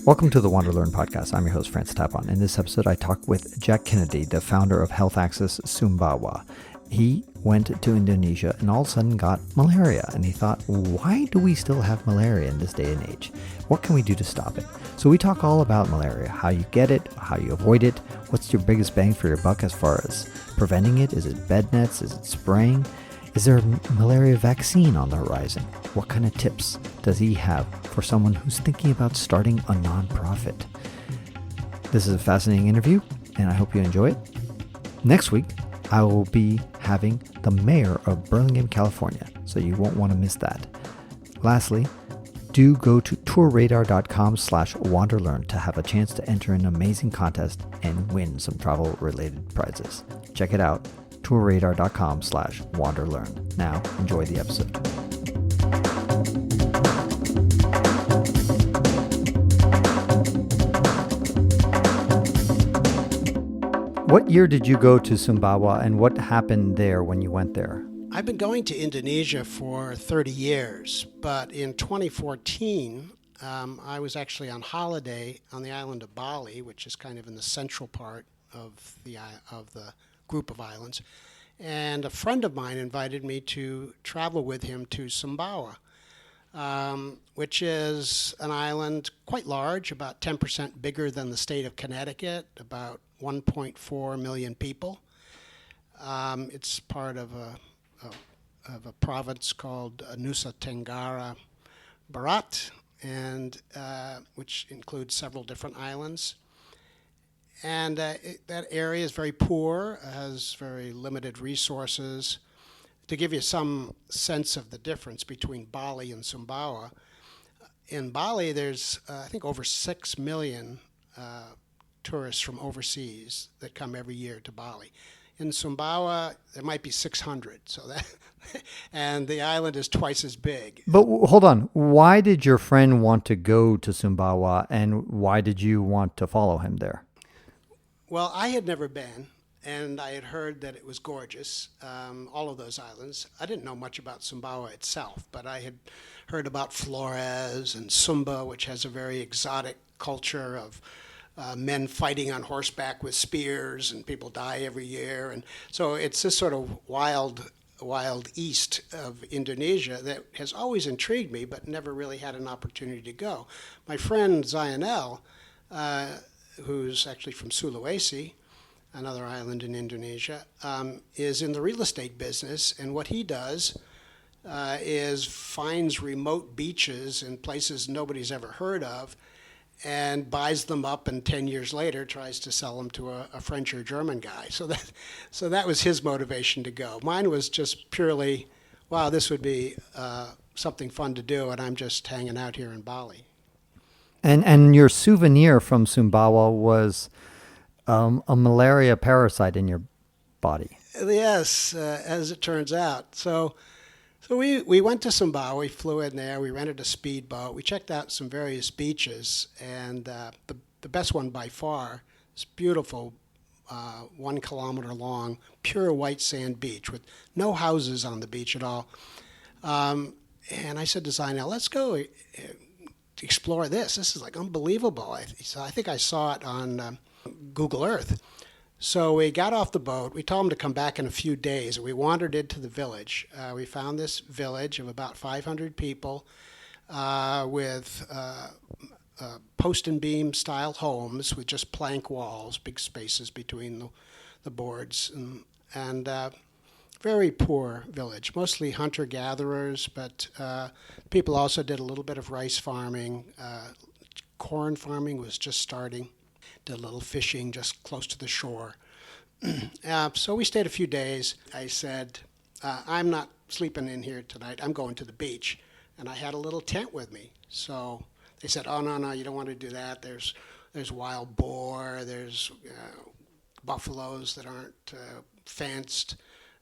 Welcome to the WanderLearn podcast. I'm your host, Francis Tapon. In this episode, I talk with Jack Kennedy, the founder of Health Access Sumbawa. He went to Indonesia and all of a sudden got malaria. And he thought, why do we still have malaria in this day and age? What can we do to stop it? So we talk all about malaria, how you get it, how you avoid it, what's your biggest bang for your buck as far as preventing it? Is it bed nets? Is it spraying? Is there a malaria vaccine on the horizon? What kind of tips does he have for someone who's thinking about starting a nonprofit? This is a fascinating interview, and I hope you enjoy it. Next week, I will be having the mayor of Burlingame, California, so you won't want to miss that. Lastly, do go to TourRadar.com/WanderLearn to have a chance to enter an amazing contest and win some travel-related prizes. Check it out. TourRadar.com/WanderLearn. Now, enjoy the episode. What year did you go to Sumbawa, and what happened there when you went there? I've been going to Indonesia for 30 years, but in 2014, I was actually on holiday on the island of Bali, which is kind of in the central part of the group of islands, and a friend of mine invited me to travel with him to Sumbawa, which is an island quite large, about 10% bigger than the state of Connecticut, about 1.4 million people. It's part of a province called Nusa Tenggara Barat, and which includes several different islands. And that area is very poor, has very limited resources. To give you some sense of the difference between Bali and Sumbawa, in Bali there's, I think, over 6 million tourists from overseas that come every year to Bali. In Sumbawa, there might be 600, and the island is twice as big. But hold on, why did your friend want to go to Sumbawa, and why did you want to follow him there? Well, I had never been, and I had heard that it was gorgeous, all of those islands. I didn't know much about Sumbawa itself, but I had heard about Flores and Sumba, which has a very exotic culture of men fighting on horseback with spears, and people die every year. And so it's this sort of wild east of Indonesia that has always intrigued me, but never really had an opportunity to go. My friend Zionel, who's actually from Sulawesi, another island in Indonesia, is in the real estate business, and what he does is finds remote beaches in places nobody's ever heard of and buys them up, and 10 years later tries to sell them to a French or German guy. So that was his motivation to go. Mine was just purely, wow, this would be something fun to do, and I'm just hanging out here in Bali. And your souvenir from Sumbawa was a malaria parasite in your body. Yes, as it turns out. So we went to Sumbawa, we flew in there, we rented a speedboat, we checked out some various beaches, and the best one by far, this beautiful 1 kilometer long, pure white sand beach with no houses on the beach at all. And I said to Zainal, let's go explore this. This is like unbelievable. I think I saw it on Google Earth. So we got off the boat. We told him to come back in a few days. We wandered into the village. We found this village of about 500 people with post and beam style homes with just plank walls, big spaces between the boards, and very poor village, mostly hunter-gatherers, but people also did a little bit of rice farming. Corn farming was just starting. Did a little fishing just close to the shore. So we stayed a few days. I said, I'm not sleeping in here tonight. I'm going to the beach. And I had a little tent with me. So they said, oh, no, you don't want to do that. There's wild boar. There's buffaloes that aren't fenced.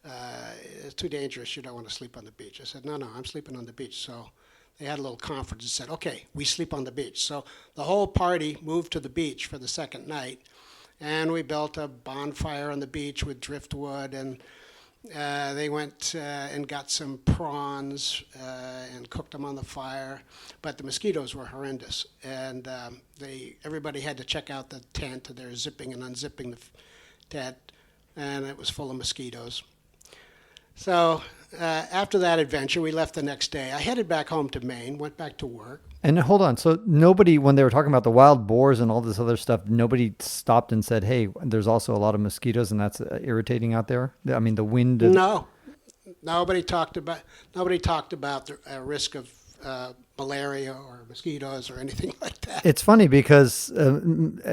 It's too dangerous. You don't want to sleep on the beach. I said, no, I'm sleeping on the beach. So they had a little conference and said, okay, we sleep on the beach. So the whole party moved to the beach for the second night, and we built a bonfire on the beach with driftwood, and They went and got some prawns and cooked them on the fire, but the mosquitoes were horrendous, and everybody had to check out the tent. They're zipping and unzipping the tent, and it was full of mosquitoes. So after that adventure, we left the next day. I headed back home to Maine, went back to work. And hold on. So nobody, when they were talking about the wild boars and all this other stuff, nobody stopped and said, hey, there's also a lot of mosquitoes and that's irritating out there? I mean, the wind. No. Nobody talked about the risk of malaria or mosquitoes or anything like that. It's funny because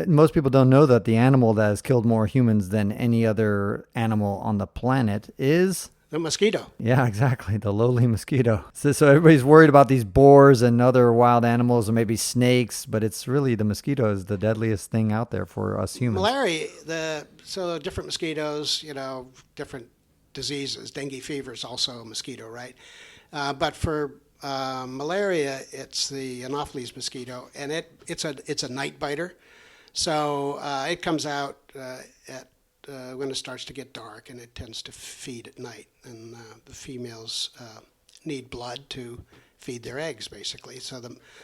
most people don't know that the animal that has killed more humans than any other animal on the planet is... the mosquito. Yeah, exactly. The lowly mosquito. So everybody's worried about these boars and other wild animals or maybe snakes, but it's really the mosquito is the deadliest thing out there for us humans. Malaria, so different mosquitoes, different diseases. Dengue fever is also a mosquito, right? But for malaria, it's the Anopheles mosquito, and it's a night biter. So it comes out when it starts to get dark, and it tends to feed at night. And the females need blood to feed their eggs, basically. So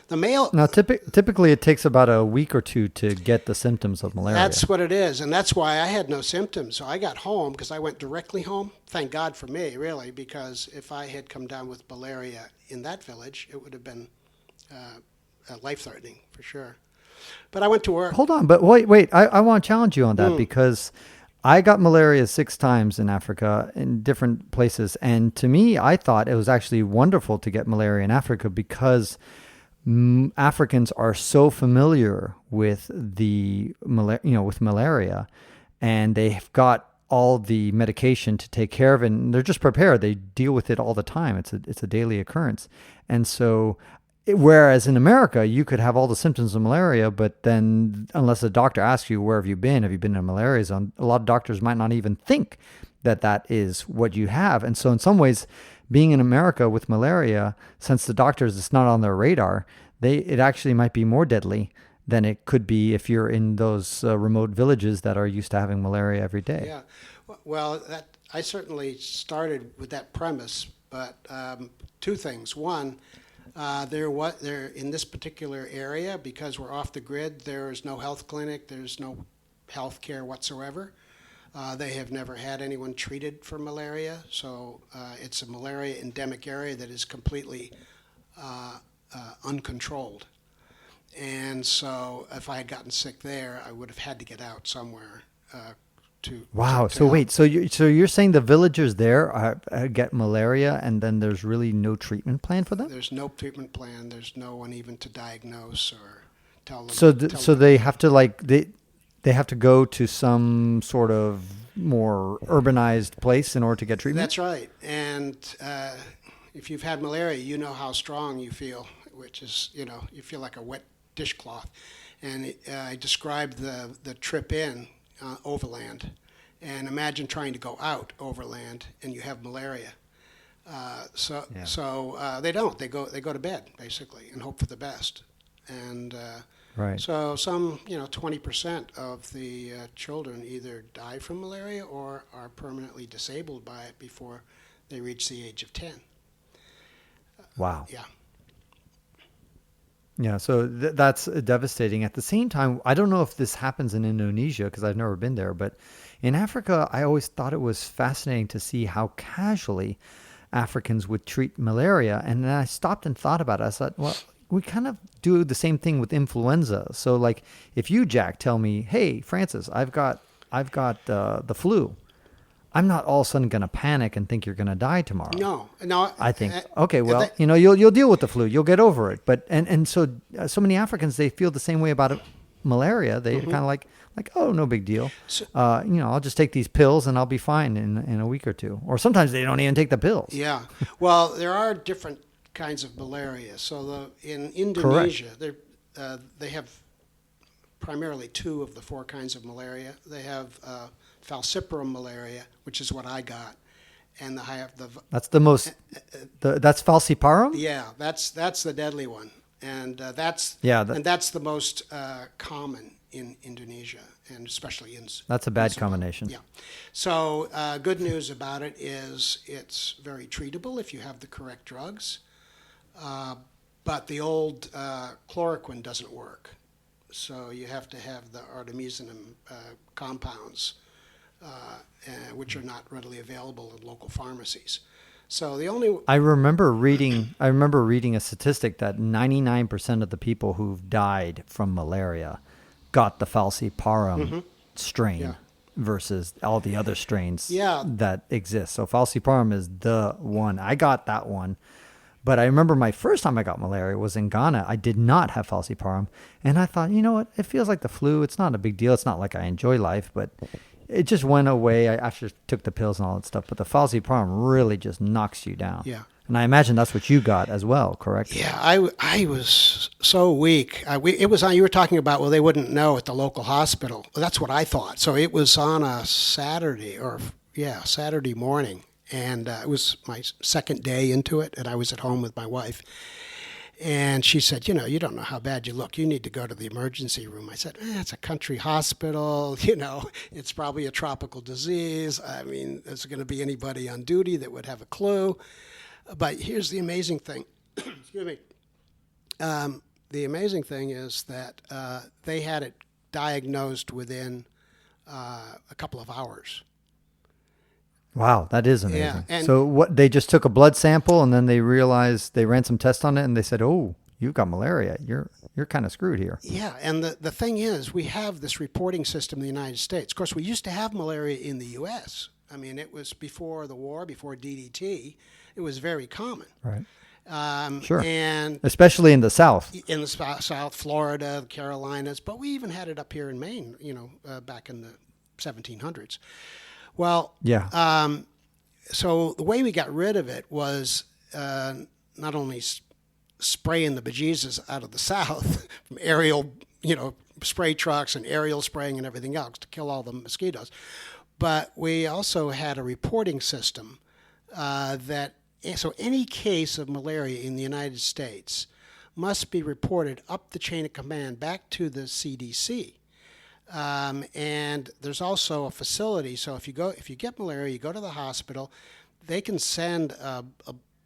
the male... Now, typically it takes about a week or two to get the symptoms of malaria. That's what it is, and that's why I had no symptoms. So I got home, because I went directly home. Thank God for me, really, because if I had come down with malaria in that village, it would have been life-threatening, for sure. But I went to work. Hold on, but wait. I want to challenge you on that because... I got malaria 6 times in Africa in different places. And to me, I thought it was actually wonderful to get malaria in Africa because Africans are so familiar with with malaria, and they've got all the medication to take care of it. And they're just prepared. They deal with it all the time. It's a daily occurrence. And so... Whereas in America, you could have all the symptoms of malaria, but then unless a doctor asks you, where have you been? Have you been in a malaria zone? A lot of doctors might not even think that is what you have. And so in some ways, being in America with malaria, since the doctors, it's not on their radar, it actually might be more deadly than it could be if you're in those remote villages that are used to having malaria every day. Yeah. Well, I certainly started with that premise, but 2 things. One, they're in this particular area, because we're off the grid, there is no health clinic, there's no health care whatsoever. They have never had anyone treated for malaria, so it's a malaria endemic area that is completely uncontrolled. And so if I had gotten sick there, I would have had to get out somewhere Wow. So wait, so you're saying the villagers there get malaria, and then there's really no treatment plan for them? There's no treatment plan. There's no one even to diagnose or tell them. So they have to they have to go to some sort of more urbanized place in order to get treatment? That's right. And if you've had malaria, you know how strong you feel, which is, you feel like a wet dishcloth. And I described the trip in overland, and imagine trying to go out overland and you have malaria. So they don't. They go to bed basically and hope for the best. And right. So some 20% of the children either die from malaria or are permanently disabled by it before they reach the age of 10. Wow. Yeah. Yeah, so that's devastating. At the same time, I don't know if this happens in Indonesia because I've never been there, but in Africa, I always thought it was fascinating to see how casually Africans would treat malaria. And then I stopped and thought about it. I thought, well, we kind of do the same thing with influenza. So like if you, Jack, tell me, hey, Francis, I've got the flu, I'm not all of a sudden going to panic and think you're going to die tomorrow. No. I think, okay, well, you'll deal with the flu. You'll get over it. But and so many Africans, they feel the same way about malaria. They kind of like, oh, no big deal. So, I'll just take these pills and I'll be fine in a week or two. Or sometimes they don't even take the pills. Yeah. Well, there are different kinds of malaria. So in Indonesia, they have primarily 2 of the 4 kinds of malaria. They have falciparum malaria, which is what I got, and that's the most. That's falciparum. Yeah, that's the deadly one, and that's the most common in Indonesia, and especially in That's a bad combination. Yeah. So good news about it is it's very treatable if you have the correct drugs. But the old chloroquine doesn't work. So you have to have the artemisinin compounds, which are not readily available in local pharmacies. So the only I remember reading a statistic that 99% of the people who've died from malaria got the falciparum strain versus all the other strains that exist. So falciparum is the one. I got that one. But I remember my first time I got malaria was in Ghana. I did not have falciparum. And I thought, you know what? It feels like the flu. It's not a big deal. It's not like I enjoy life, but it just went away. I after took the pills and all that stuff. But the falciparum really just knocks you down. Yeah. And I imagine that's what you got as well, correct? Yeah, I was so weak. It was on, you were talking about, well, they wouldn't know at the local hospital. Well, that's what I thought. So it was on a Saturday Saturday morning. And it was my second day into it, and I was at home with my wife. And she said, you don't know how bad you look. You need to go to the emergency room. I said, it's a country hospital. It's probably a tropical disease. I mean, is going to be anybody on duty that would have a clue? But here's the amazing thing. Excuse me. The amazing thing is that they had it diagnosed within a couple of hours. Wow, that is amazing. Yeah, and so what? They just took a blood sample and then they realized they ran some tests on it and they said, "Oh, you've got malaria. You're kind of screwed here." Yeah, and the thing is, we have this reporting system in the United States. Of course, we used to have malaria in the U.S. I mean, it was before the war, before DDT. It was very common. Right. Sure. And especially in the South. In the South, Florida, the Carolinas, but we even had it up here in Maine. Back in the 1700s. Well, yeah. So the way we got rid of it was not only spraying the bejesus out of the South from aerial, spray trucks and aerial spraying and everything else to kill all the mosquitoes, but we also had a reporting system so any case of malaria in the United States must be reported up the chain of command back to the CDC. And there's also a facility. So if you get malaria, you go to the hospital. They can send a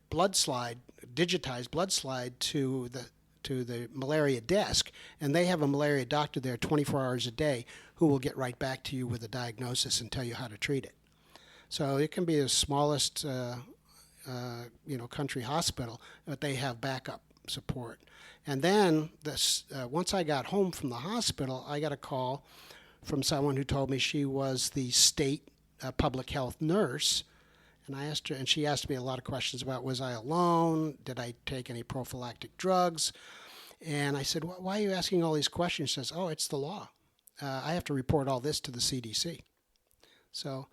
blood slide, digitized blood slide to the malaria desk, and they have a malaria doctor there 24 hours a day who will get right back to you with a diagnosis and tell you how to treat it. So it can be the smallest, country hospital, but they have backup support. And then once I got home from the hospital, I got a call from someone who told me she was the state public health nurse. And I asked her, and she asked me a lot of questions about, was I alone? Did I take any prophylactic drugs? And I said, why are you asking all these questions? She says, oh, it's the law. I have to report all this to the CDC. So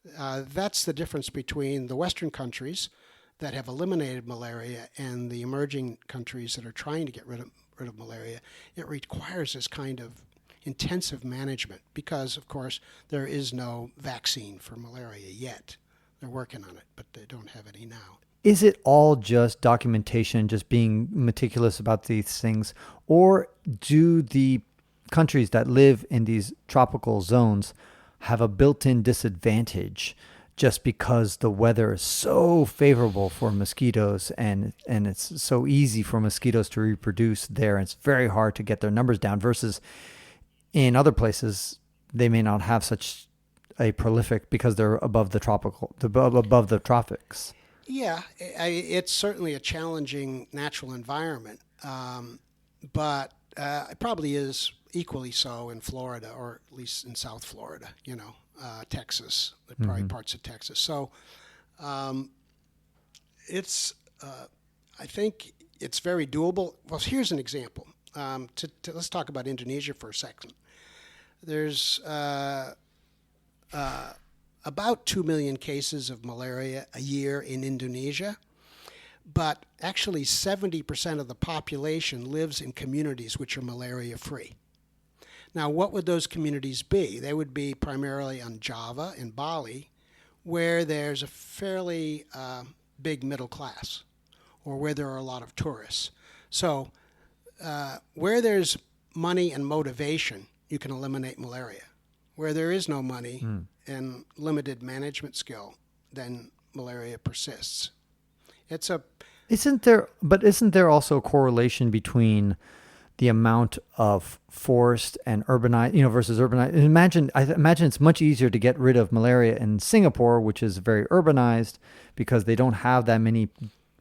that's the difference between the Western countries that have eliminated malaria and the emerging countries that are trying to get rid of malaria. It requires this kind of intensive management because, of course, there is no vaccine for malaria yet. They're working on it, but they don't have any now. Is it all just documentation, just being meticulous about these things, or do the countries that live in these tropical zones have a built-in disadvantage just because the weather is so favorable for mosquitoes and it's so easy for mosquitoes to reproduce there, and it's very hard to get their numbers down versus in other places they may not have such a prolific because they're above the tropics? Yeah, it's certainly a challenging natural environment, but it probably is equally so in Florida, or at least in South Florida, Texas, probably parts of Texas. So it's, I think it's very doable. Well, here's an example. Let's talk about Indonesia for a second. There's about 2 million cases of malaria a year in Indonesia, but actually 70% of the population lives in communities which are malaria-free. Now, what would those communities be? They would be primarily on Java and Bali, where there's a fairly big middle class, or where there are a lot of tourists. So where there's money and motivation, you can eliminate malaria. Where there is no money and limited management skill, then malaria persists. Isn't there also a correlation between the amount of forest and urbanized, versus urbanized? I imagine it's much easier to get rid of malaria in Singapore, which is very urbanized, because they don't have that many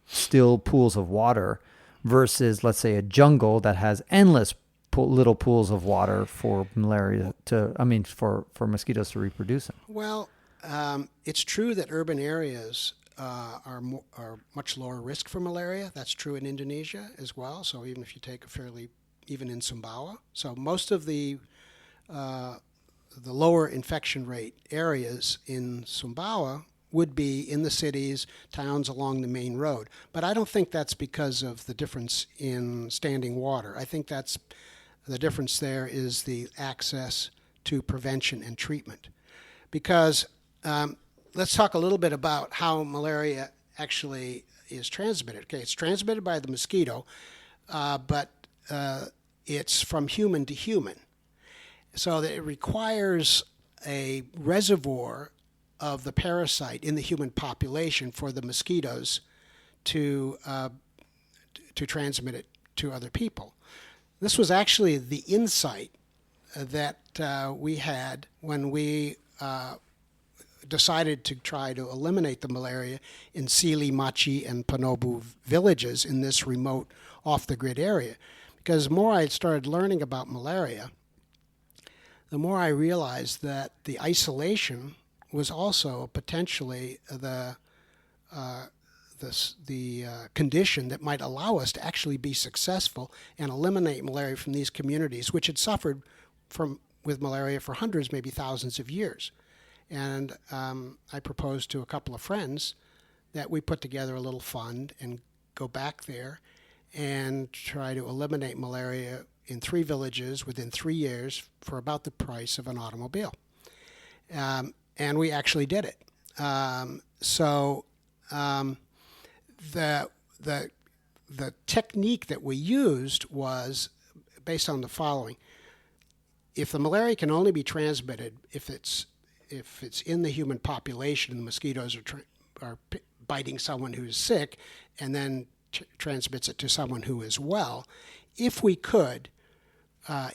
still pools of water, versus, let's say, a jungle that has endless little pools of water for for mosquitoes to reproduce in. Well, it's true that urban areas are much lower risk for malaria. That's true in Indonesia as well. So even if you take even in Sumbawa, so most of the lower infection rate areas in Sumbawa would be in the cities, towns along the main road. But I don't think that's because of the difference in standing water. I think that's the difference there is the access to prevention and treatment. Because let's talk a little bit about how malaria actually is transmitted. Okay, it's transmitted by the mosquito, but it's from human to human. So that it requires a reservoir of the parasite in the human population for the mosquitoes to transmit it to other people. This was actually the insight that we had when we decided to try to eliminate the malaria in Sili, Machi, and Panobu villages in this remote off-the-grid area. Because the more I started learning about malaria, the more I realized that the isolation was also potentially the condition that might allow us to actually be successful and eliminate malaria from these communities, which had suffered with malaria for hundreds, maybe thousands of years. And I proposed to a couple of friends that we put together a little fund and go back there and try to eliminate malaria in 3 villages within 3 years for about the price of an automobile. And we actually did it. The technique that we used was based on the following. If the malaria can only be transmitted if it's in the human population and the mosquitoes are biting someone who's sick and then transmits it to someone who is well, if we could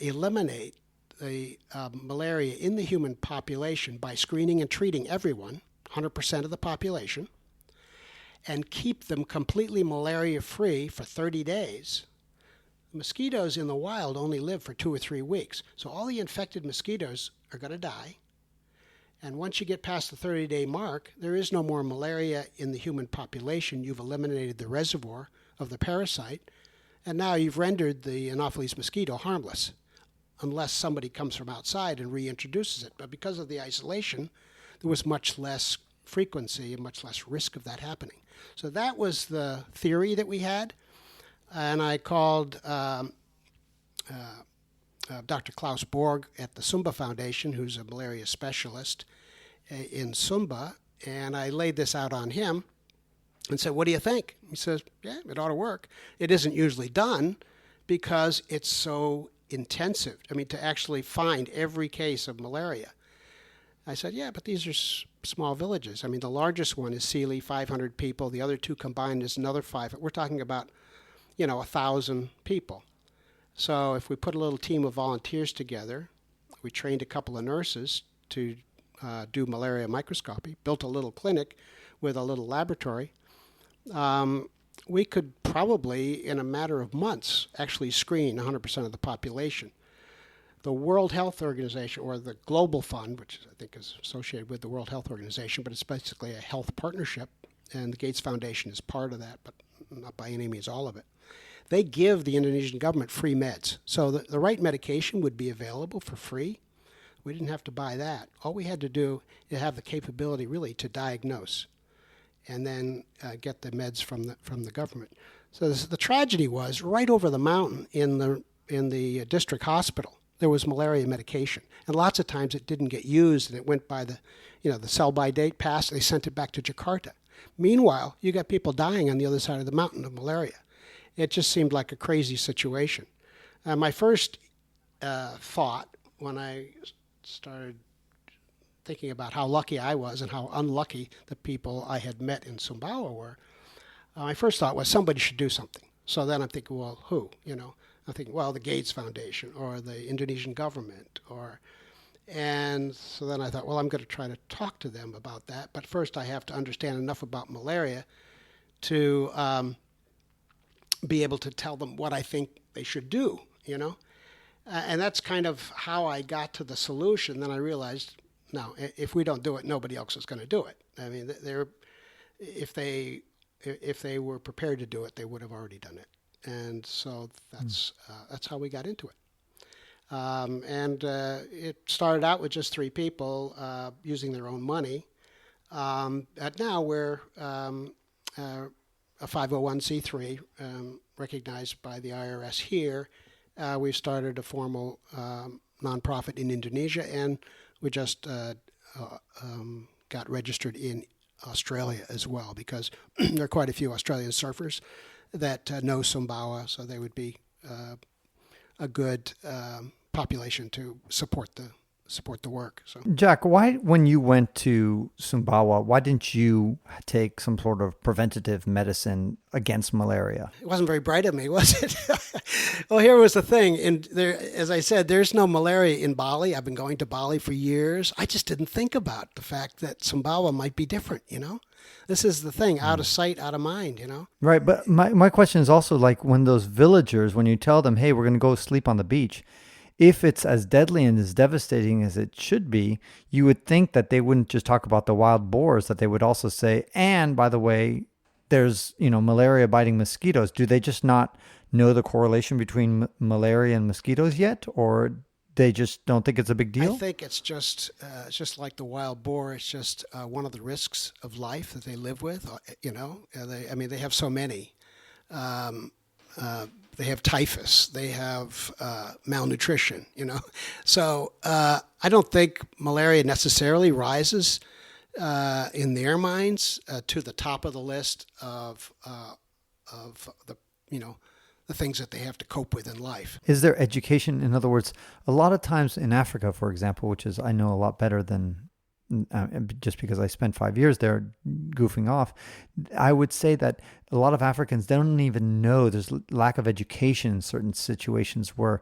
eliminate the malaria in the human population by screening and treating everyone, 100% of the population, and keep them completely malaria-free for 30 days, mosquitoes in the wild only live for 2 or 3 weeks. So all the infected mosquitoes are going to die. And once you get past the 30-day mark, there is no more malaria in the human population. You've eliminated the reservoir of the parasite, and now you've rendered the Anopheles mosquito harmless, unless somebody comes from outside and reintroduces it. But because of the isolation, there was much less frequency and much less risk of that happening. So that was the theory that we had, and I called Dr. Klaus Borg at the Sumba Foundation, who's a malaria specialist in Sumba, and I laid this out on him and said, "What do you think?" He says, "Yeah, it ought to work." It isn't usually done because it's so intensive. I mean, to actually find every case of malaria. I said, "Yeah, but these are small villages. I mean, the largest one is Sealy, 500 people. The other 2 combined is another 5. We're talking about, 1,000 people. So if we put a little team of volunteers together, we trained a couple of nurses to do malaria microscopy, built a little clinic with a little laboratory, we could probably, in a matter of months, actually screen 100% of the population. The World Health Organization, or the Global Fund, which I think is associated with the World Health Organization, but it's basically a health partnership, and the Gates Foundation is part of that, but not by any means all of it. They give the Indonesian government free meds. So the right medication would be available for free. We didn't have to buy that. All we had to do is have the capability really to diagnose and then get the meds from the government. So the tragedy was right over the mountain in the district hospital, there was malaria medication. And lots of times it didn't get used and it went by the sell-by date passed, they sent it back to Jakarta. Meanwhile, you got people dying on the other side of the mountain of malaria. It just seemed like a crazy situation. My first thought when I started thinking about how lucky I was and how unlucky the people I had met in Sumbawa were, my first thought was somebody should do something. So then I'm thinking, well, who? I'm thinking, well, the Gates Foundation or the Indonesian government, and so then I thought, well, I'm going to try to talk to them about that. But first, I have to understand enough about malaria to be able to tell them what I think they should do. And that's kind of how I got to the solution. Then I realized, no, if we don't do it, nobody else is going to do it. I mean, if they were prepared to do it, they would have already done it. And so that's how we got into it. And it started out with just 3 people using their own money. But now we're a 501c3 recognized by the IRS here. We've started a formal nonprofit in Indonesia, and we just got registered in Australia as well, because there are quite a few Australian surfers that know Sumbawa, so they would be a good population to support the work. So, Jack, why, when you went to Sumbawa, why didn't you take some sort of preventative medicine against malaria? It wasn't very bright of me, was it? Well, here was the thing. As I said, there's no malaria in Bali. I've been going to Bali for years. I just didn't think about the fact that Sumbawa might be different, This is the thing, out of sight, out of mind, Right, but my question is also, like, when those villagers, when you tell them, hey, we're going to go sleep on the beach, if it's as deadly and as devastating as it should be, you would think that they wouldn't just talk about the wild boars, that they would also say, and by the way, there's, malaria biting mosquitoes. Do they just not know the correlation between malaria and mosquitoes yet? Or they just don't think it's a big deal? I think it's just like the wild boar. It's just one of the risks of life that they live with, They have so many. They have typhus. They have malnutrition, So I don't think malaria necessarily rises in their minds to the top of the list of the the things that they have to cope with in life. Is there education? In other words, a lot of times in Africa, for example, which is I know a lot better than just because I spent 5 years there goofing off, I would say that a lot of Africans don't even know there's lack of education in certain situations where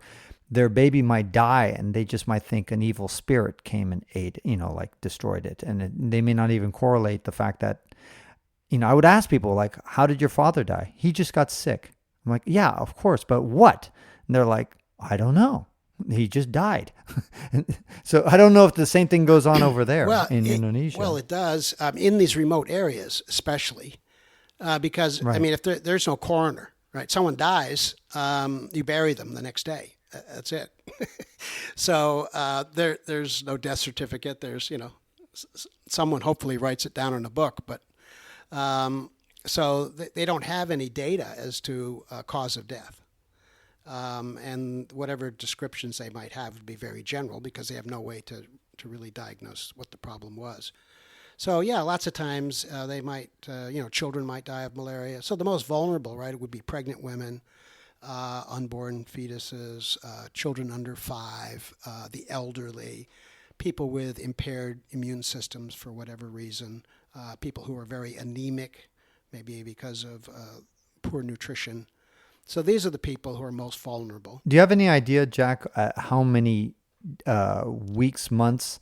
their baby might die and they just might think an evil spirit came and ate, like destroyed it. And they may not even correlate the fact that, I would ask people like, how did your father die? He just got sick. I'm like, yeah, of course, but what? And they're like, I don't know. He just died. So I don't know if the same thing goes on over there in Indonesia. Well, it does in these remote areas, especially because, right. If there's no coroner, right? Someone dies, you bury them the next day. That's it. So there's no death certificate. There's, someone hopefully writes it down in a book, but so they don't have any data as to cause of death. And whatever descriptions they might have would be very general because they have no way to really diagnose what the problem was. So yeah, lots of times they might, children might die of malaria. So the most vulnerable, right, it would be pregnant women, unborn fetuses, children under 5, the elderly, people with impaired immune systems for whatever reason, people who are very anemic, maybe because of poor nutrition. So these are the people who are most vulnerable. Do you have any idea, Jack, how many weeks, months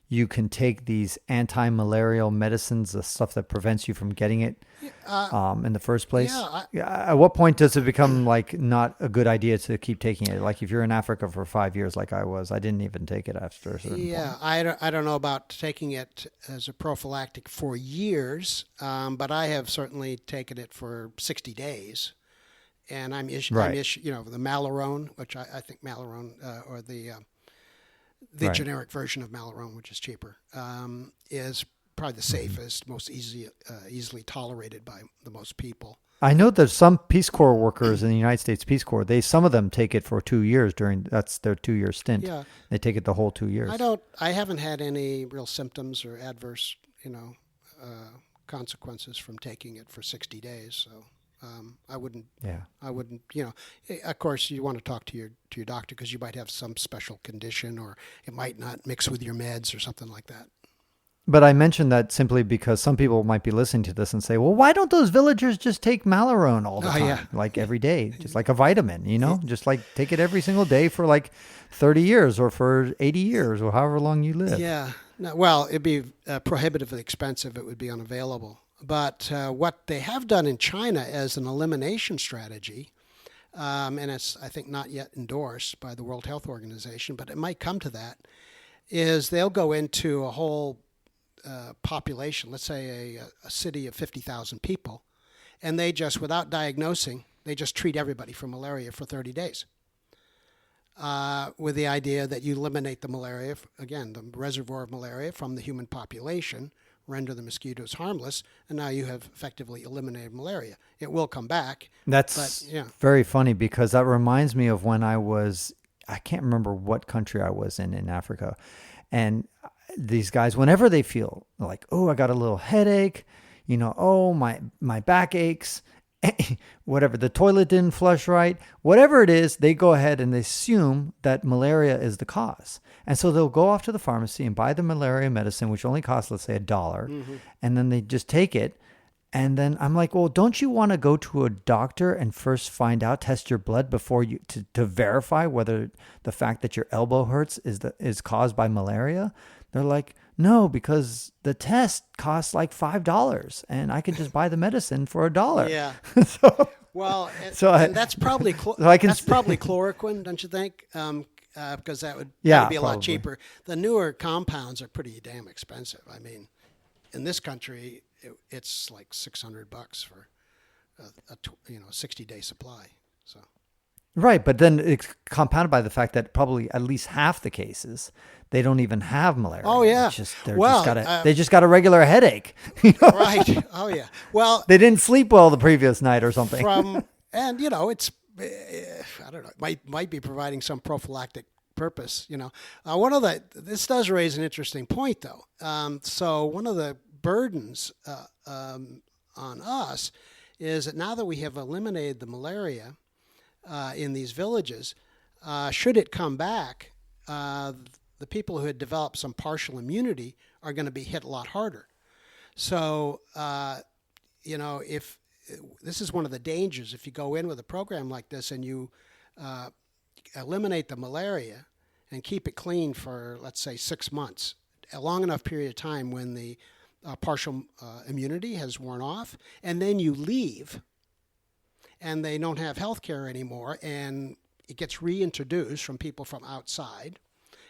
you can take these anti-malarial medicines, the stuff that prevents you from getting it in the first place? At what point does it become like not a good idea to keep taking it? Like if you're in Africa for 5 years like I was, I didn't even take it after a certain point. I don't know about taking it as a prophylactic for years, but I have certainly taken it for 60 days. And I'm the Malarone, which I think Malarone, or the generic version of Malarone, which is cheaper, is probably the safest, most easily tolerated by the most people. I know there's some Peace Corps workers in the United States Peace Corps. Some of them take it for 2 years that's their 2-year stint. Yeah. They take it the whole 2 years. I haven't had any real symptoms or adverse, consequences from taking it for 60 days. So I wouldn't. Yeah. I wouldn't. Of course, you want to talk to your doctor because you might have some special condition, or it might not mix with your meds or something like that. But I mentioned that simply because some people might be listening to this and say, well, why don't those villagers just take Malarone all the time? Yeah. Like every day, just like a vitamin, just like take it every single day for like 30 years or for 80 years or however long you live. Yeah. No, well, it'd be prohibitively expensive. It would be unavailable. But what they have done in China as an elimination strategy, and it's, I think, not yet endorsed by the World Health Organization, but it might come to that, is they'll go into a whole population, let's say a city of 50,000 people, and they just, without diagnosing, they just treat everybody for malaria for 30 days. With the idea that you eliminate the malaria, again, the reservoir of malaria from the human population, render the mosquitoes harmless, and now you have effectively eliminated malaria. It will come back. That's very funny because that reminds me of when I can't remember what country I was in Africa, and these guys, whenever they feel like, oh, I got a little headache, oh, my back aches, whatever, the toilet didn't flush right, whatever it is, they go ahead and they assume that malaria is the cause. And so they'll go off to the pharmacy and buy the malaria medicine, which only costs, let's say, $1. And then they just take it. And then I'm like, well, don't you want to go to a doctor and first find out, test your blood before you to verify whether the fact that your elbow hurts is caused by malaria? They're like, no, because the test costs like $5 and I can just buy the medicine for $1. Yeah. So, and that's probably that's probably chloroquine, don't you think? Because that would be a probably lot cheaper. The newer compounds are pretty damn expensive. I mean, in this country, it's like $600 for a 60-day supply. So. Right, but then it's compounded by the fact that probably at least half the cases they don't even have malaria. Oh yeah, they just got a regular headache. Right. Oh yeah. Well, they didn't sleep well the previous night or something. It's I don't know. It might be providing some prophylactic purpose. This does raise an interesting point though. So one of the burdens on us is that now that we have eliminated the malaria in these villages, should it come back, the people who had developed some partial immunity are going to be hit a lot harder. So, if this is one of the dangers, if you go in with a program like this and you eliminate the malaria and keep it clean for, let's say, 6 months, a long enough period of time when the partial immunity has worn off, and then you leave and they don't have health care anymore, and it gets reintroduced from people from outside,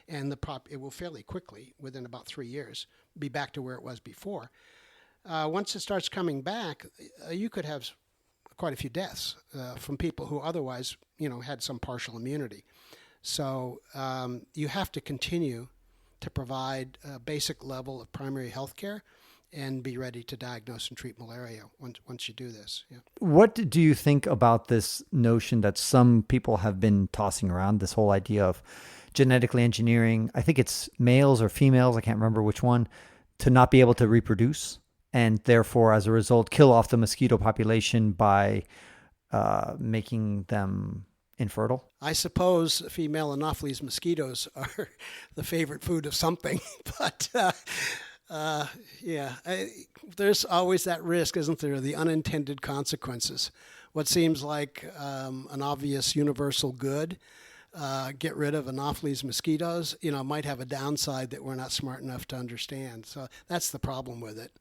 and it will fairly quickly, within about 3 years, be back to where it was before. Once it starts coming back, you could have quite a few deaths from people who otherwise, had some partial immunity. So you have to continue to provide a basic level of primary health care and be ready to diagnose and treat malaria once you do this. Yeah. What do you think about this notion that some people have been tossing around, this whole idea of genetically engineering, I think it's males or females, I can't remember which one, to not be able to reproduce and therefore, as a result, kill off the mosquito population by making them infertile? I suppose female Anopheles mosquitoes are the favorite food of something, but there's always that risk, isn't there? The unintended consequences. What seems like an obvious universal good, get rid of Anopheles mosquitoes, might have a downside that we're not smart enough to understand. So that's the problem with it.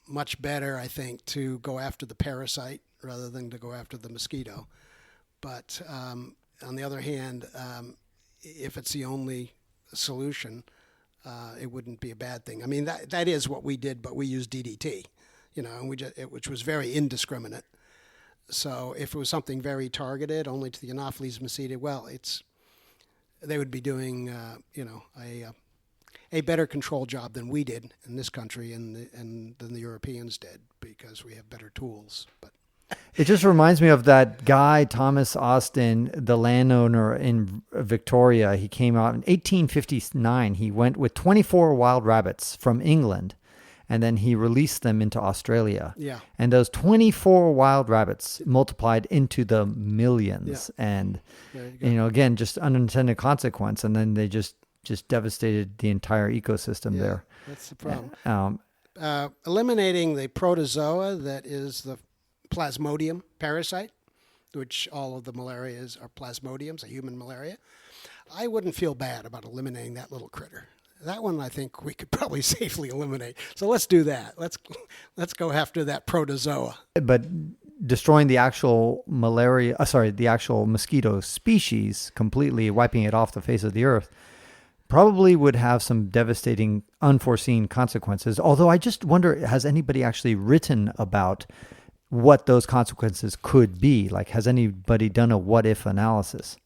Much better, I think, to go after the parasite rather than to go after the mosquito. But on the other hand, if it's the only solution, it wouldn't be a bad thing. I mean, that is what we did, but we used DDT, and which was very indiscriminate. So if it was something very targeted only to the Anopheles mosquito, well, they would be doing, a better control job than we did in this country and than the Europeans did, because we have better tools. But it just reminds me of that guy, Thomas Austin, the landowner in Victoria. He came out in 1859. He went with 24 wild rabbits from England, and then he released them into Australia. Yeah. And those 24 wild rabbits multiplied into the millions. Yeah. And, There you go. again, just unintended consequence. And then they just devastated the entire ecosystem Yeah, there. that's the problem. Eliminating Eliminating the protozoa that is the plasmodium parasite, which all of the malarias are plasmodiums, a human malaria. I wouldn't feel bad about eliminating that little critter. That one I think we could probably safely eliminate. So let's do that. Let's go after that protozoa. But destroying the actual the actual mosquito species, completely wiping it off the face of the earth, probably would have some devastating, unforeseen consequences. Although I just wonder, has anybody actually written about what those consequences could be? Like, has anybody done a what-if analysis?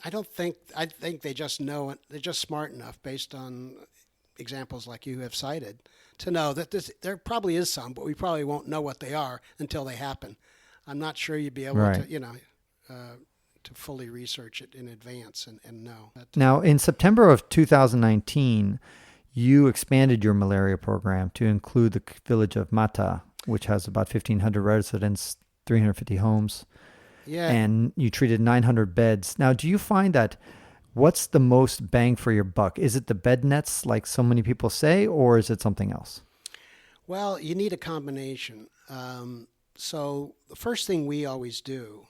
I don't think, I think they just know it. They're just smart enough based on examples like you have cited to know that there probably is some, but we probably won't know what they are until they happen. I'm not sure you'd be able Right. to fully research it in advance and know. But, Now, in September of 2019, you expanded your malaria program to include the village of Mata, which has about 1,500 residents, 350 homes, yeah. and you treated 900 beds. Now, do you find that what's the most bang for your buck? Is it the bed nets, like so many people say, or is it something else? Well, you need a combination. So the first thing we always do,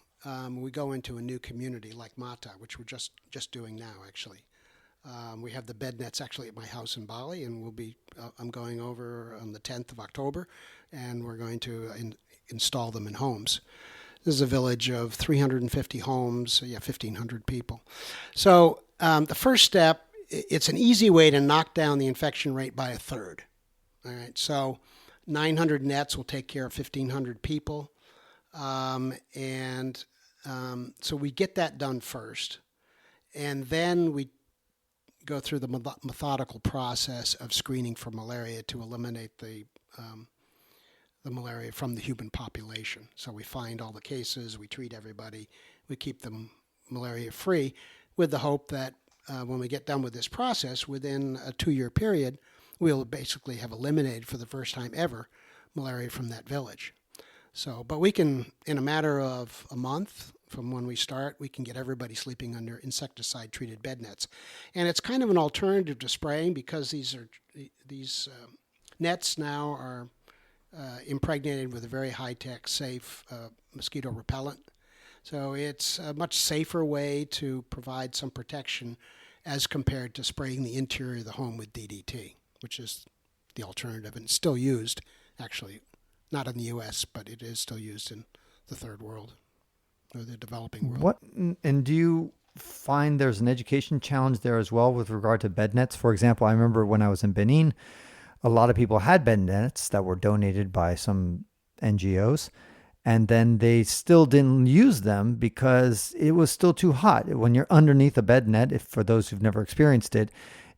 we go into a new community like Mata, which we're just doing now, actually. We have the bed nets actually at my house in Bali, and I'm going over on the 10th of October, and we're going to install them in homes. This is a village of 350 homes, 1,500 people. So the first step, it's an easy way to knock down the infection rate by a third. All right, so 900 nets will take care of 1,500 people. So we get that done first. And then we go through the methodical process of screening for malaria to eliminate the malaria from the human population. So we find all the cases, we treat everybody, we keep them malaria free with the hope that when we get done with this process, within a 2-year period, we'll basically have eliminated for the first time ever malaria from that village. So, but we can, in a matter of a month from when we start, we can get everybody sleeping under insecticide-treated bed nets. And it's kind of an alternative to spraying because these nets now are impregnated with a very high-tech, safe mosquito repellent. So it's a much safer way to provide some protection as compared to spraying the interior of the home with DDT, which is the alternative, and it's still used, actually, not in the U.S., but it is still used in the third world, or the developing world. And do you find there's an education challenge there as well with regard to bed nets? For example, I remember when I was in Benin, a lot of people had bed nets that were donated by some NGOs, and then they still didn't use them because it was still too hot. When you're underneath a bed net, for those who've never experienced it,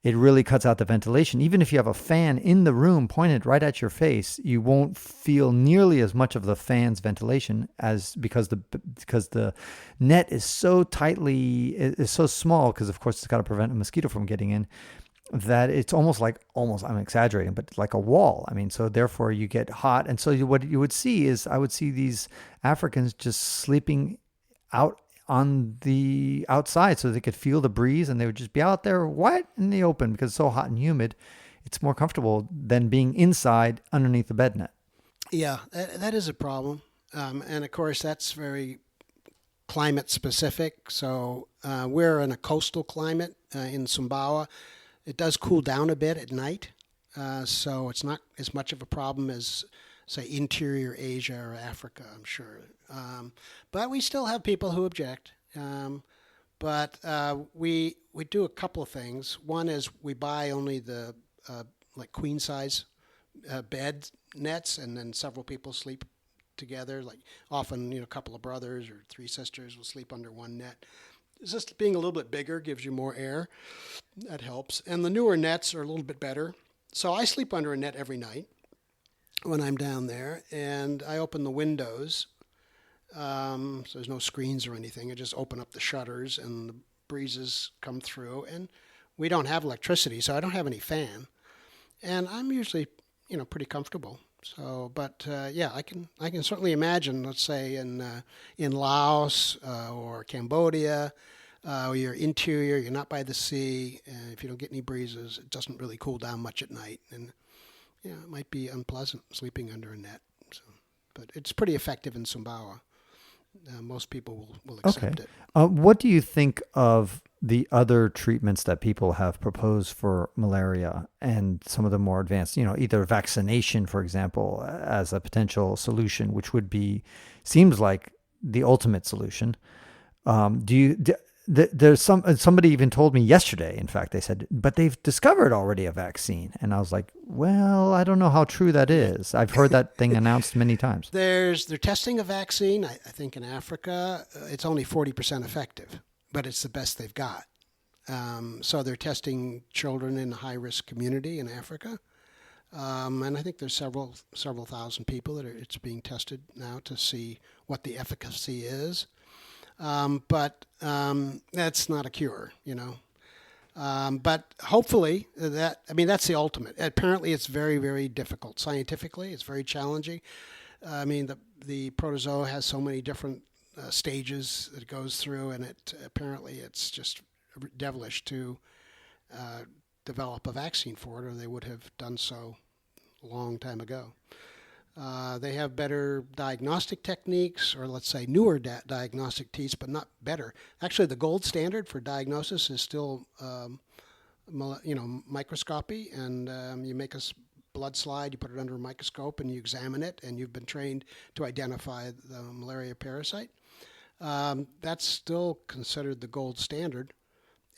it really cuts out the ventilation. Even if you have a fan in the room pointed right at your face, you won't feel nearly as much of the fan's ventilation because the net is so so small, because of course it's got to prevent a mosquito from getting in, that it's almost, I'm exaggerating, but like a wall. I mean, so therefore you get hot. And so what you would see is, I would see these Africans just sleeping out on the outside so they could feel the breeze, and they would just be out there in the open because it's so hot and humid. It's more comfortable than being inside underneath the bed net. Yeah, that is a problem. And of course, that's very climate specific. So we're in a coastal climate in Sumbawa. It does cool down a bit at night, so it's not as much of a problem as, say, interior Asia or Africa, I'm sure. But we still have people who object. But we do a couple of things. One is we buy only the queen size bed nets, and then several people sleep together. Like often, a couple of brothers or 3 sisters will sleep under one net. Just being a little bit bigger gives you more air. That helps. And the newer nets are a little bit better. So I sleep under a net every night when I'm down there, and I open the windows. So there's no screens or anything. I just open up the shutters, and the breezes come through. And we don't have electricity, so I don't have any fan. And I'm usually pretty comfortable. So, but yeah, I can certainly imagine, let's say in Laos or Cambodia, you're interior, you're not by the sea, and if you don't get any breezes, it doesn't really cool down much at night, and yeah, it might be unpleasant sleeping under a net. So, but it's pretty effective in Sumbawa. Most people will Okay. accept it. What do you think of the other treatments that people have proposed for malaria and some of the more advanced, either vaccination, for example, as a potential solution, which would be, seems like the ultimate solution. Do you, there's somebody even told me yesterday, in fact, they said, but they've discovered already a vaccine. And I was like, well, I don't know how true that is. I've heard that thing announced many times. They're testing a vaccine. I think in Africa, it's only 40% effective, but it's the best they've got. So they're testing children in a high-risk community in Africa. And I think there's several thousand people that it's being tested now to see what the efficacy is. But that's not a cure, But hopefully that's the ultimate. Apparently, it's very, very difficult. Scientifically, it's very challenging. The protozoa has so many different stages that it goes through, and apparently it's just devilish to develop a vaccine for it, or they would have done so a long time ago. They have better diagnostic techniques, or let's say newer diagnostic tests, but not better. Actually, the gold standard for diagnosis is still, microscopy, and you make a blood slide, you put it under a microscope, and you examine it, and you've been trained to identify the malaria parasite. That's still considered the gold standard,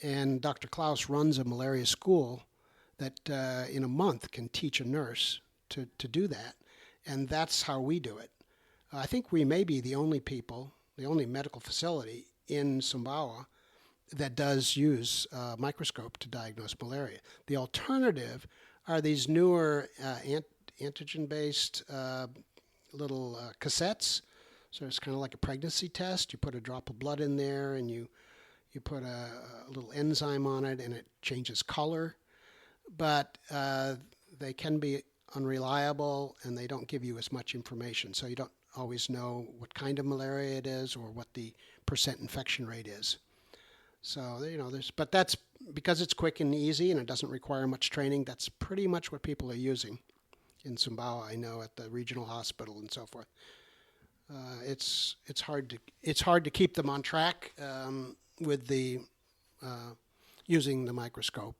and Dr. Klaus runs a malaria school that in a month can teach a nurse to do that. And that's how we do it. I think we may be the only medical facility in Sumbawa that does use a microscope to diagnose malaria. The alternative are these newer antigen-based little cassettes. So it's kind of like a pregnancy test. You put a drop of blood in there, and you put a little enzyme on it, and it changes color. But they can be unreliable, and they don't give you as much information, so you don't always know what kind of malaria it is or what the percent infection rate is. So but that's because it's quick and easy and it doesn't require much training. That's pretty much what people are using in Sumbawa. I know at the regional hospital and so forth. It's hard to keep them on track with the using the microscope.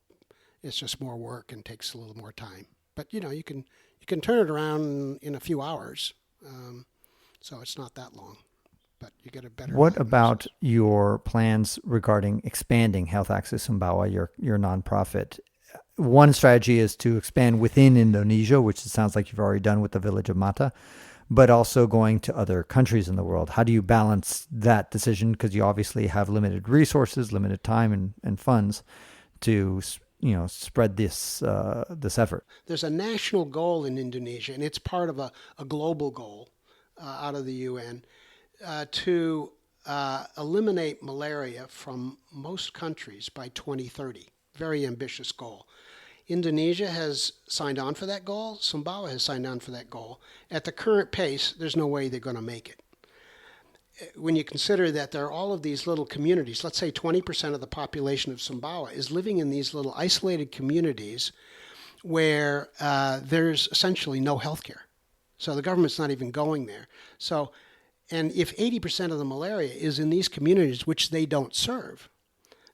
It's just more work and takes a little more time. But you can turn it around in a few hours, so it's not that long. But you get a better. What about your plans regarding expanding Health Access Sumbawa, your nonprofit? One strategy is to expand within Indonesia, which it sounds like you've already done with the village of Mata, but also going to other countries in the world. How do you balance that decision? Because you obviously have limited resources, limited time, and funds to spread this effort. There's a national goal in Indonesia, and it's part of a global goal out of the UN to eliminate malaria from most countries by 2030. Very ambitious goal. Indonesia has signed on for that goal. Sumbawa has signed on for that goal. At the current pace, there's no way they're going to make it. When you consider that there are all of these little communities, let's say 20% of the population of Sumbawa is living in these little isolated communities where there's essentially no health care. So the government's not even going there. So, and if 80% of the malaria is in these communities which they don't serve,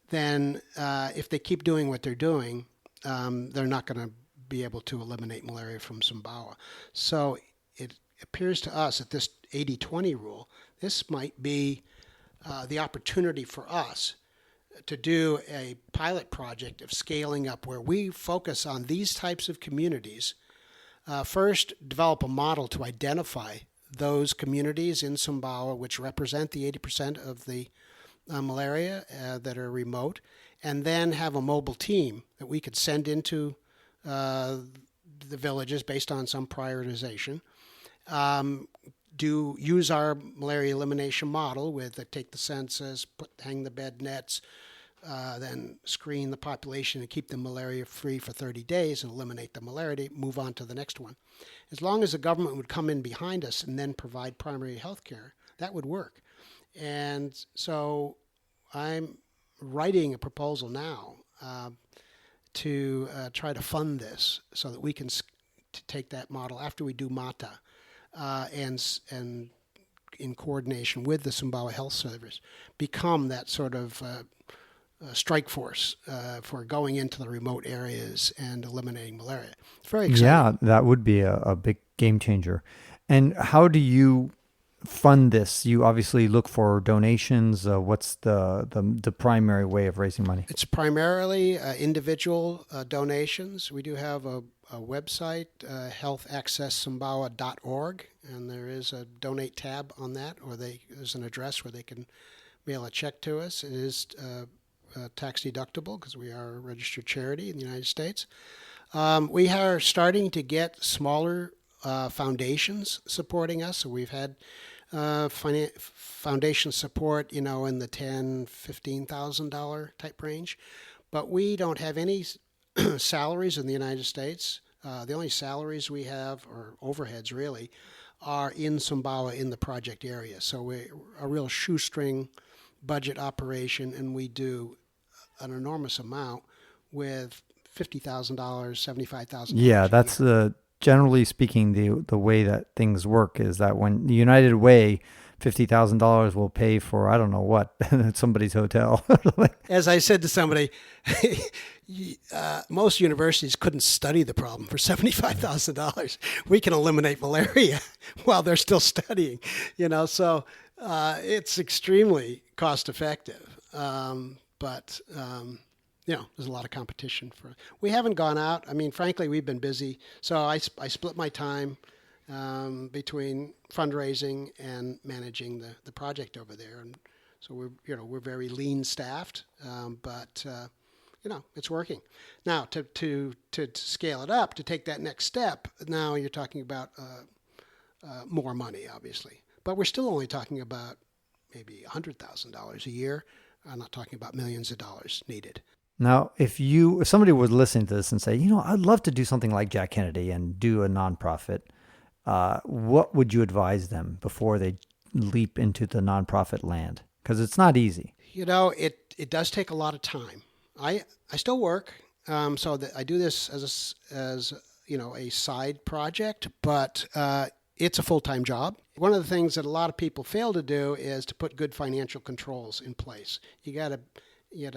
then if they keep doing what they're doing, they're not going to be able to eliminate malaria from Sumbawa. So it appears to us that this 80-20 rule, this might be the opportunity for us to do a pilot project of scaling up where we focus on these types of communities. First, develop a model to identify those communities in Sumbawa which represent the 80% of the malaria that are remote, and then have a mobile team that we could send into the villages based on some prioritization. Use our malaria elimination model with take the census, hang the bed nets, then screen the population and keep them malaria free for 30 days and eliminate the malaria, move on to the next one. As long as the government would come in behind us and then provide primary health care, that would work. And so I'm writing a proposal now to try to fund this so that we can to take that model after we do MATA and in coordination with the Sumbawa Health Service, become that sort of strike force for going into the remote areas and eliminating malaria. It's very exciting. Yeah, that would be a big game changer. And how do you fund this? You obviously look for donations. What's the primary way of raising money? It's primarily individual donations. We do have a website, healthaccesssumbawa.org, and there is a donate tab on that, or there's an address where they can mail a check to us. It is tax deductible because we are a registered charity in the United States. We are starting to get smaller foundations supporting us. So we've had foundation support, in the $10,000, $15,000 type range, but we don't have any salaries in the United States. The only salaries we have, or overheads really, are in Sumbawa in the project area. So we're a real shoestring budget operation, and we do an enormous amount with $50,000, $75,000. Yeah, that's generally speaking the way that things work is that when the United Way, $50,000 will pay for I don't know what somebody's hotel. As I said to somebody, most universities couldn't study the problem for $75,000. We can eliminate malaria while they're still studying, So it's extremely cost effective. But there's a lot of competition for. We haven't gone out. I mean, frankly, we've been busy. So I split my time between fundraising and managing the project over there, and so we're very lean staffed, but it's working. Now to scale it up, to take that next step, now you're talking about more money, obviously, but we're still only talking about maybe $100,000 a year. I'm not talking about millions of dollars needed. Now, if somebody was listening to this and say, I'd love to do something like Jack Kennedy and do a nonprofit, what would you advise them before they leap into the nonprofit land? Because it's not easy. It does take a lot of time. I still work, so that I do this as a side project, but it's a full-time job. One of the things that a lot of people fail to do is to put good financial controls in place. You got to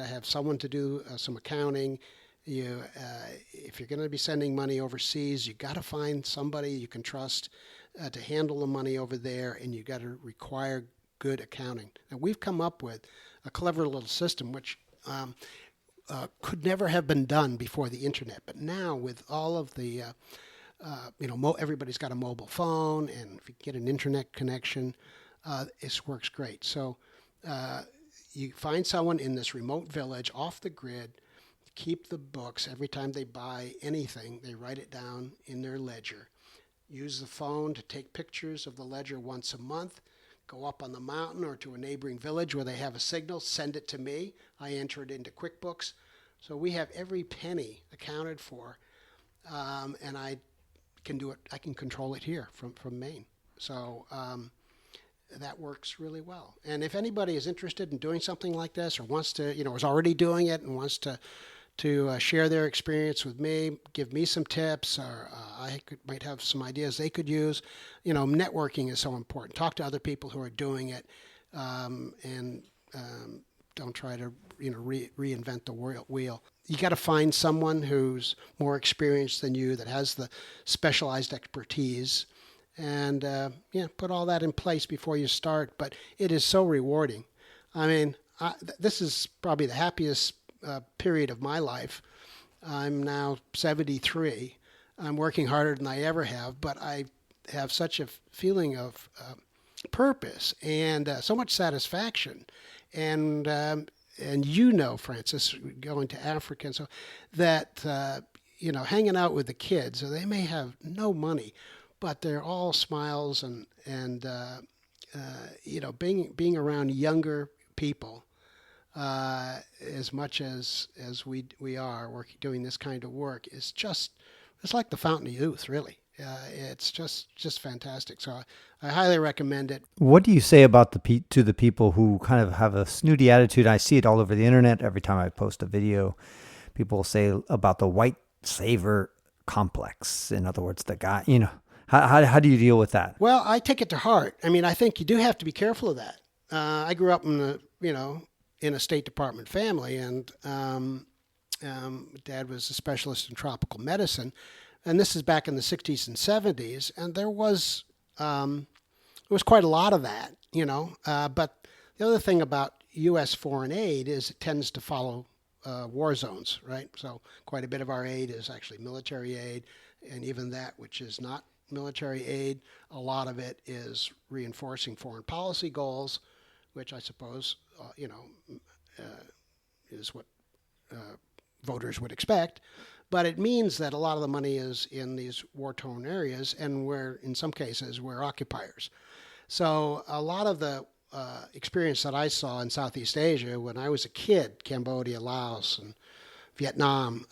have someone to do some accounting. If you're going to be sending money overseas, you got to find somebody you can trust to handle the money over there, and you got to require good accounting. And we've come up with a clever little system which could never have been done before the internet, but now with all of the everybody's got a mobile phone, and if you get an internet connection, this works great. So you find someone in this remote village off the grid, keep the books. Every time they buy anything, they write it down in their ledger. Use the phone to take pictures of the ledger once a month. Go up on the mountain or to a neighboring village where they have a signal, send it to me. I enter it into QuickBooks. So we have every penny accounted for, and I can do it. I can control it here from Maine. So that works really well. And if anybody is interested in doing something like this, or wants to, is already doing it and wants to share their experience with me, give me some tips, or might have some ideas they could use. Networking is so important. Talk to other people who are doing it, and don't try to reinvent the wheel. You got to find someone who's more experienced than you, that has the specialized expertise, and put all that in place before you start. But it is so rewarding. I mean, this is probably the happiest period of my life. I'm now 73. I'm working harder than I ever have, but I have such a feeling of purpose and so much satisfaction. And Francis, going to Africa, and so that hanging out with the kids, so they may have no money, but they're all smiles and being around younger people as much as we are working doing this kind of work is just it's like the fountain of youth, really. It's just fantastic. So I highly recommend it. What do you say about to the people who kind of have a snooty attitude? I see it all over the internet every time I post a video. People say about the white savior complex. In other words, the guy, how do you deal with that? Well, I take it to heart. I mean, I think you do have to be careful of that. I grew up in a State Department family, and Dad was a specialist in tropical medicine, and this is back in the 60s and 70s, and there was quite a lot of that, But the other thing about U.S. foreign aid is it tends to follow war zones, right? So quite a bit of our aid is actually military aid, and even that which is not military aid, a lot of it is reinforcing foreign policy goals, which I suppose, is what voters would expect. But it means that a lot of the money is in these war-torn areas, and in some cases, we're occupiers. So a lot of the experience that I saw in Southeast Asia when I was a kid, Cambodia, Laos, and Vietnam,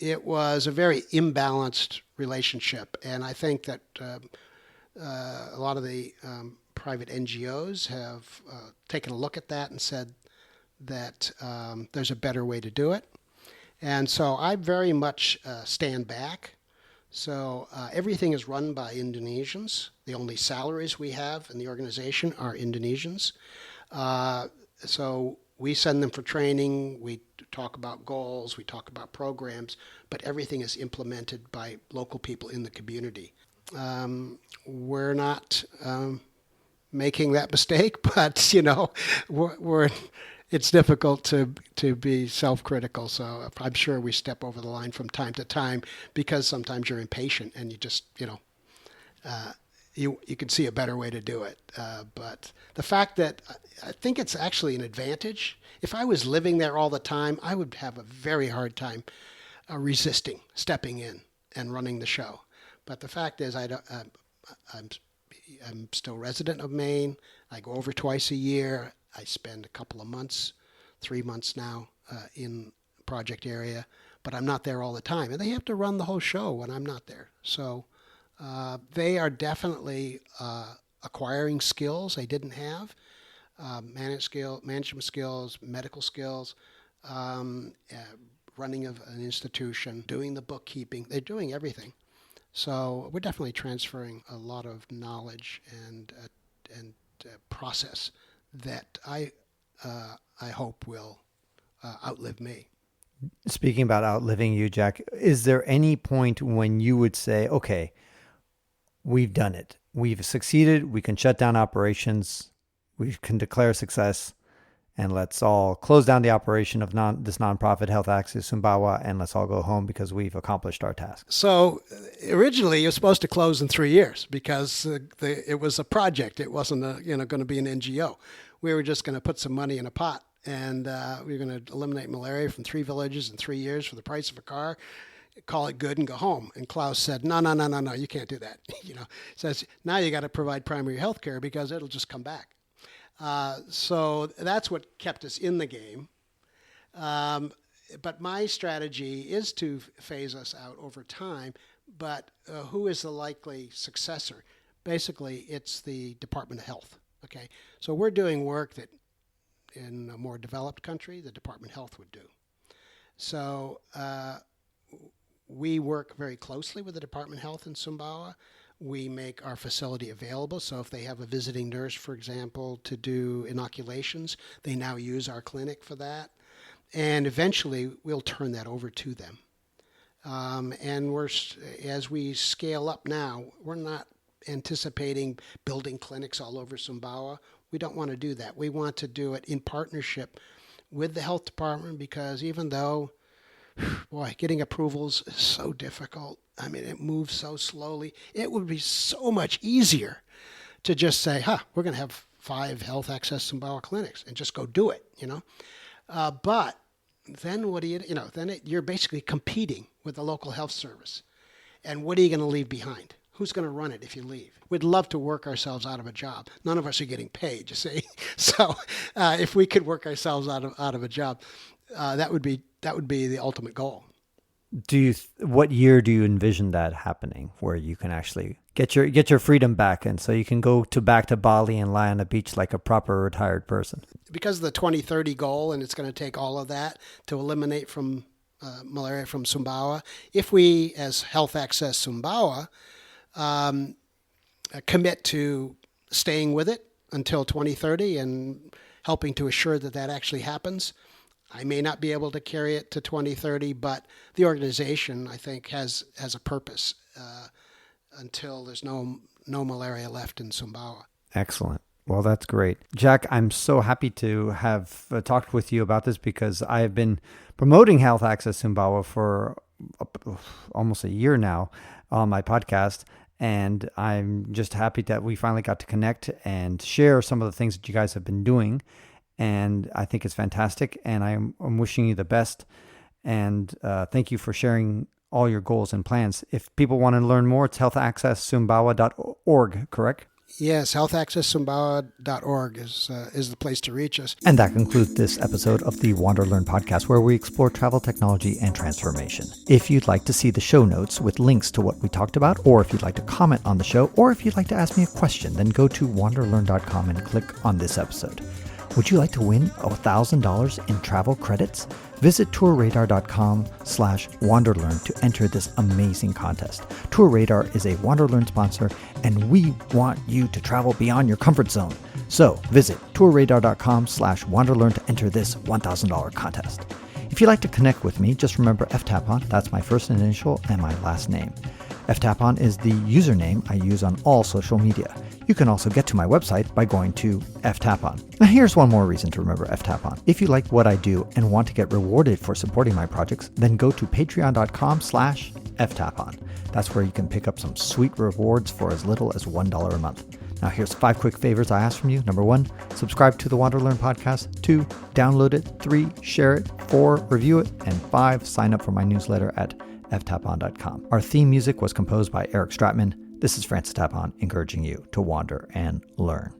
it was a very imbalanced relationship. And I think that a lot of the private NGOs have taken a look at that and said that there's a better way to do it. And so I very much stand back. So everything is run by Indonesians. The only salaries we have in the organization are Indonesians. So we send them for training. We talk about goals. We talk about programs. But everything is implemented by local people in the community. We're not making that mistake, but it's difficult to be self-critical. So I'm sure we step over the line from time to time because sometimes you're impatient and you just you can see a better way to do it. But the fact that I think it's actually an advantage. If I was living there all the time, I would have a very hard time resisting stepping in and running the show. But the fact is, I'm still resident of Maine. I go over twice a year. I spend a couple of months, 3 months now, in project area, but I'm not there all the time. And they have to run the whole show when I'm not there. So they are definitely acquiring skills they didn't have, management skills, medical skills, running of an institution, doing the bookkeeping. They're doing everything. So we're definitely transferring a lot of knowledge and process that I hope will outlive me. Speaking about outliving you, Jack, is there any point when you would say, okay, we've done it. We've succeeded. We can shut down operations. We can declare success. And let's all close down the operation of this nonprofit Health Access Sumbawa, and let's all go home because we've accomplished our task. So originally, you're supposed to close in 3 years because it was a project. It wasn't going to be an NGO. We were just going to put some money in a pot, and we were going to eliminate malaria from 3 villages in 3 years for the price of a car, call it good, and go home. And Klaus said, no, you can't do that. Says now you got to provide primary health care because it'll just come back. So that's what kept us in the game. But my strategy is to phase us out over time. But who is the likely successor? Basically, it's the Department of Health. Okay, so we're doing work that in a more developed country, the Department of Health would do. So we work very closely with the Department of Health in Sumbawa. We make our facility available. So if they have a visiting nurse, for example, to do inoculations, they now use our clinic for that. And eventually, we'll turn that over to them. And as we scale up now, we're not anticipating building clinics all over Sumbawa. We don't want to do that. We want to do it in partnership with the health department because even though, getting approvals is so difficult. I mean, it moves so slowly. It would be so much easier to just say, we're going to have 5 health access Sumbawa clinics and just go do it, But then what do you're basically competing with the local health service. And what are you going to leave behind? who's going to run it if you leave? We'd love to work ourselves out of a job. None of us are getting paid, you see. So if we could work ourselves out of a job, that would be the ultimate goal. What year do you envision that happening, where you can actually get your freedom back, and so you can go back to Bali and lie on a beach like a proper retired person? Because of the 2030 goal, and it's going to take all of that to eliminate from malaria from Sumbawa. If we, as Health Access Sumbawa, commit to staying with it until 2030 and helping to assure that actually happens, I may not be able to carry it to 2030, but the organization, I think, has a purpose until there's no malaria left in Sumbawa. Excellent. Well, that's great. Jack, I'm so happy to have talked with you about this, because I have been promoting Health Access Sumbawa for almost a year now on my podcast. And I'm just happy that we finally got to connect and share some of the things that you guys have been doing. And I think it's fantastic. And I'm wishing you the best. And thank you for sharing all your goals and plans. If people want to learn more, it's healthaccesssumbawa.org, correct? Yes, healthaccesssumbawa.org is the place to reach us. And that concludes this episode of the WanderLearn podcast, where we explore travel technology and transformation. If you'd like to see the show notes with links to what we talked about, or if you'd like to comment on the show, or if you'd like to ask me a question, then go to wanderlearn.com and click on this episode. Would you like to win $1,000 in travel credits? Visit TourRadar.com/WanderLearn to enter this amazing contest. TourRadar is a WanderLearn sponsor, and we want you to travel beyond your comfort zone. So visit TourRadar.com/WanderLearn to enter this $1,000 contest. If you'd like to connect with me, just remember Tapon. That's my first initial and my last name. Tapon is the username I use on all social media. You can also get to my website by going to Tapon. Now here's one more reason to remember Tapon. If you like what I do and want to get rewarded for supporting my projects, then go to patreon.com/Tapon. That's where you can pick up some sweet rewards for as little as $1 a month. Now here's 5 quick favors I ask from you. Number 1, subscribe to the WanderLearn podcast. 2, download it. 3, share it. 4, review it. And 5, sign up for my newsletter at ftapon.com. Our theme music was composed by Eric Stratman. This is Francis Tapon, encouraging you to wander and learn.